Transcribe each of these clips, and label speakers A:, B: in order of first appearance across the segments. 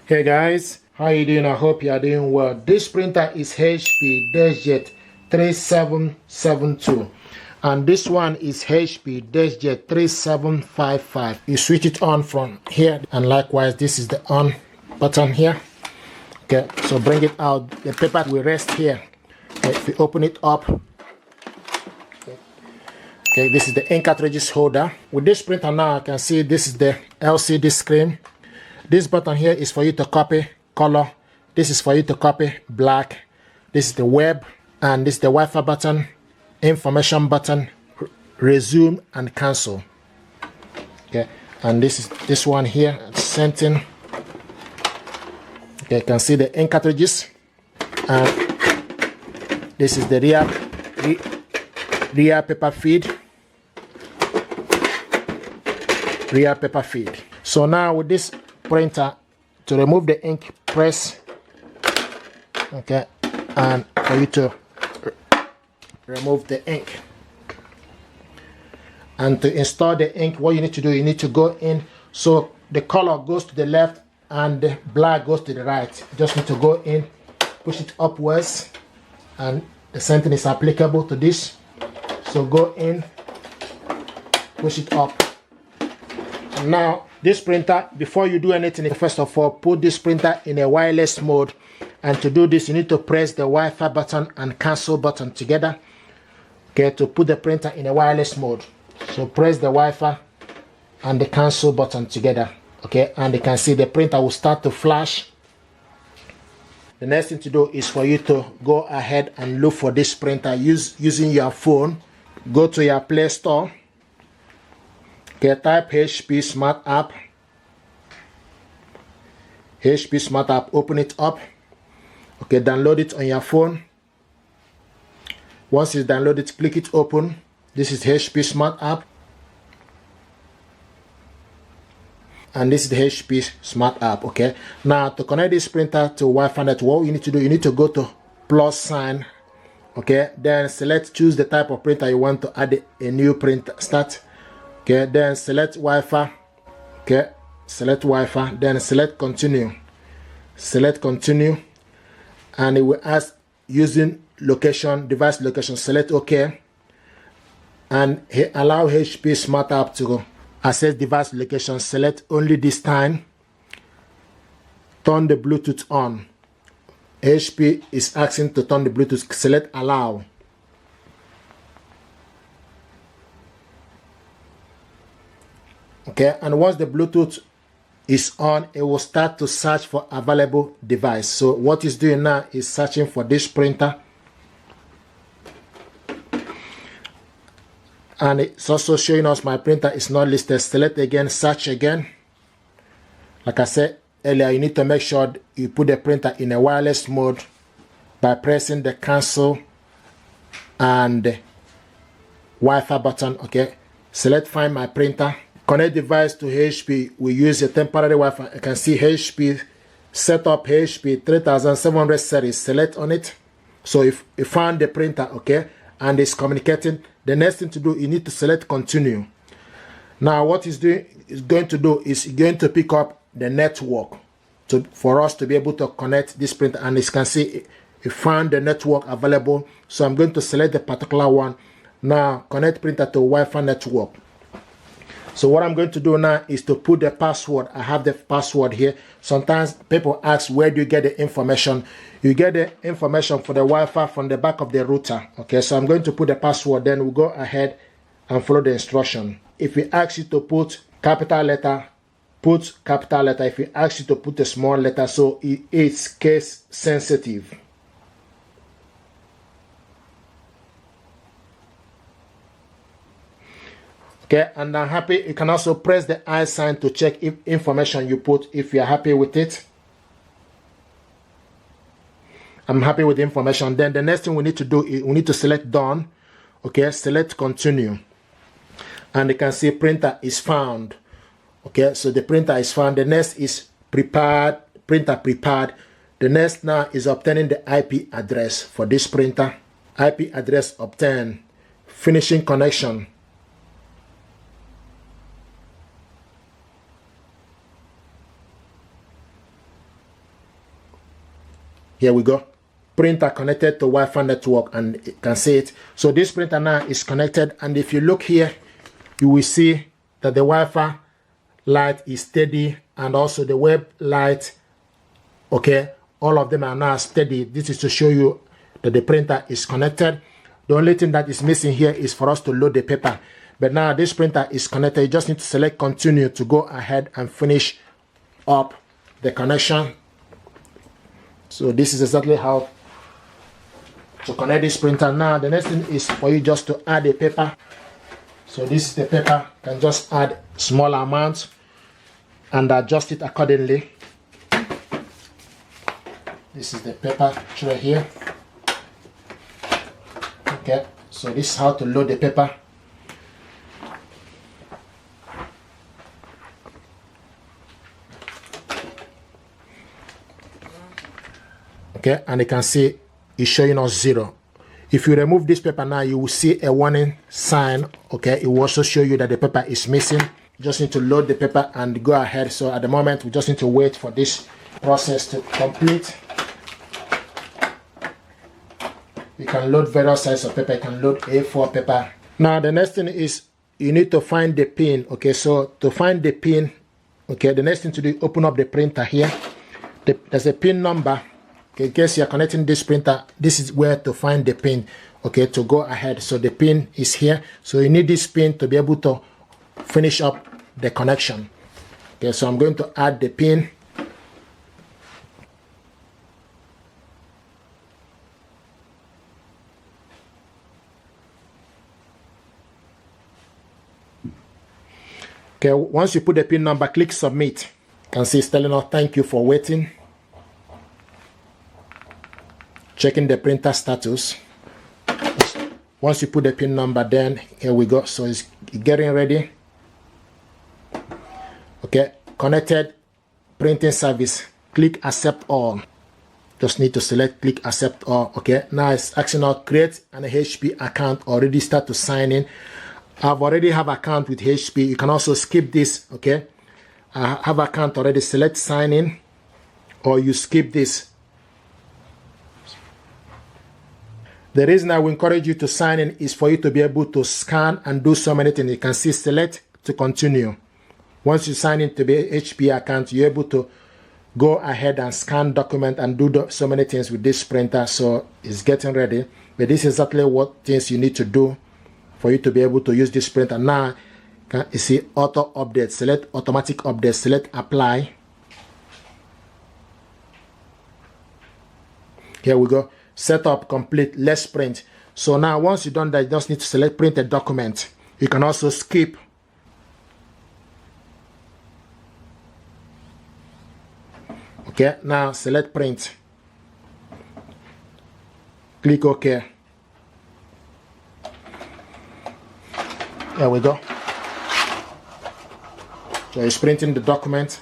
A: Hey guys, how you doing? I hope you are doing well. This printer is HP DESKJET 3772 and this one is HP DESKJET 3755. You switch it on from here, and likewise this is the on button here. Okay, so bring it out. The paper will rest here. Okay, if you open it up, okay, this is the ink cartridges holder. With this printer now, I can see this is the LCD screen. This button here is for you to copy color. This is for you to copy black. This is the web, and this is the Wi-Fi button, information button, resume and cancel. Okay, and this is this one here, sent in. Okay, you can see the ink cartridges, and this is the rear paper feed. Rear paper feed. So now with this printer, to remove the ink, press, okay, and for you to remove the ink. And to install the ink, what you need to do, you need to go in, so the color goes to the left and the black goes to the right. You just need to go in, push it upwards, and the same thing is applicable to this. So go in, push it up. And now this printer, before you do anything, first of all, put this printer in a wireless mode. And to do this, you need to press the Wi-Fi button and cancel button together, okay, to put the printer in a wireless mode. So press the Wi-Fi and the cancel button together, okay, and you can see the printer will start to flash. The next thing to do is for you to go ahead and look for this printer using your phone. Go to your Play Store. Okay, type HP Smart App. HP Smart App, open it up. Okay, download it on your phone. Once it's downloaded, click it open. This is HP Smart App. And this is the HP Smart App, okay? Now, to connect this printer to Wi-Fi network, what you need to do, you need to go to plus sign, okay? Then choose the type of printer you want to add a new printer, start. Okay, then select Wi-Fi. Okay, select Wi-Fi. Then select continue. Select continue, and it will ask using location, device location. Select OK, and allow HP Smart App to access device location. Select only this time. Turn the Bluetooth on. HP is asking to turn the Bluetooth. Select allow. Okay, and once the Bluetooth is on, it will start to search for available device. So what it's doing now is searching for this printer, and it's also showing us my printer is not listed. Select again, search again. Like I said earlier, you need to make sure you put the printer in a wireless mode by pressing the cancel and Wi-Fi button. Okay, select find my printer. Connect device to HP. We use a temporary Wi-Fi. You can see HP setup HP 3700 series. Select on it. So if you found the printer, okay, and it's communicating, the next thing to do, you need to select continue. Now what it's going to do is going to pick up the network for us to be able to connect this printer. And as you can see, you found the network available. So I'm going to select the particular one. Now connect printer to Wi-Fi network. So what I'm going to do now is to put the password. I have the password here. Sometimes people ask, where do you get the information? You get the information for the Wi-Fi from the back of the router. Okay, so I'm going to put the password, then we'll go ahead and follow the instruction. If we ask you to put capital letter, put capital letter. If we ask you to put a small letter, so it's case sensitive. Okay, and I'm happy. You can also press the I sign to check if information you put, if you're happy with it. I'm happy with the information. Then the next thing we need to do is we need to select done. Okay, select continue. And you can see printer is found. Okay, so the printer is found. The next is prepared, printer prepared. The next now is obtaining the IP address for this printer. IP address obtained. Finishing connection. Here we go. Printer connected to Wi-Fi network, and you can see it. So this printer now is connected, and if you look here, you will see that the Wi-Fi light is steady, and also the web light, okay, all of them are now steady. This is to show you that the printer is connected. The only thing that is missing here is for us to load the paper. But now this printer is connected. You just need to select continue to go ahead and finish up the connection. So this is exactly how to connect this printer. Now the next thing is for you just to add a paper. So this is the paper. You can just add small amounts and adjust it accordingly. This is the paper tray here. Okay, so this is how to load the paper. Okay, and you can see it's showing us 0. If you remove this paper now, you will see a warning sign. Okay, it will also show you that the paper is missing. You just need to load the paper and go ahead. So at the moment, we just need to wait for this process to complete. You can load various sizes of paper. You can load A4 paper. Now the next thing is you need to find the pin. Okay, so to find the pin, okay, the next thing to do, open up the printer here. There's a pin number. Okay, in case you're connecting this printer, this is where to find the pin. Okay, to go ahead. So the pin is here. So you need this pin to be able to finish up the connection. Okay, so I'm going to add the pin. Okay, once you put the pin number, click submit. You can see it's telling us thank you for waiting. Checking the printer status. Once you put the pin number, then here we go. So it's getting ready. Okay, connected printing service. Click accept all. Just need to select click accept all. Okay, now it's asking us create an HP account or register to sign in. I've already have account with HP. You can also skip this. Okay, I have account already. Select sign in, or you skip this. The reason I will encourage you to sign in is for you to be able to scan and do so many things. You can see select to continue. Once you sign in to the HP account, you're able to go ahead and scan document and do so many things with this printer. So it's getting ready. But this is exactly what things you need to do for you to be able to use this printer. Now, you see auto update. Select automatic update. Select apply. Here we go. Setup complete. Let's print. So now once you've done that, you just need to select print a document. You can also skip. Okay, now select print. Click OK. There we go. So it's printing the document.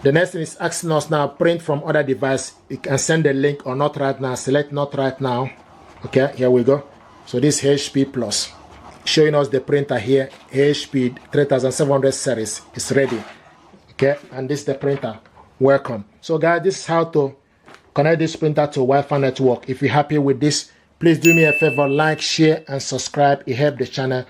A: The next thing is asking us now print from other device. You can send the link or not right now. Select not right now. Okay, here we go. So this HP Plus showing us the printer here. HP 3700 series is ready. Okay, and this is the printer. Welcome. So guys, this is how to connect this printer to Wi-Fi network. If you're happy with this, please do me a favor, like, share, and subscribe. It helps the channel.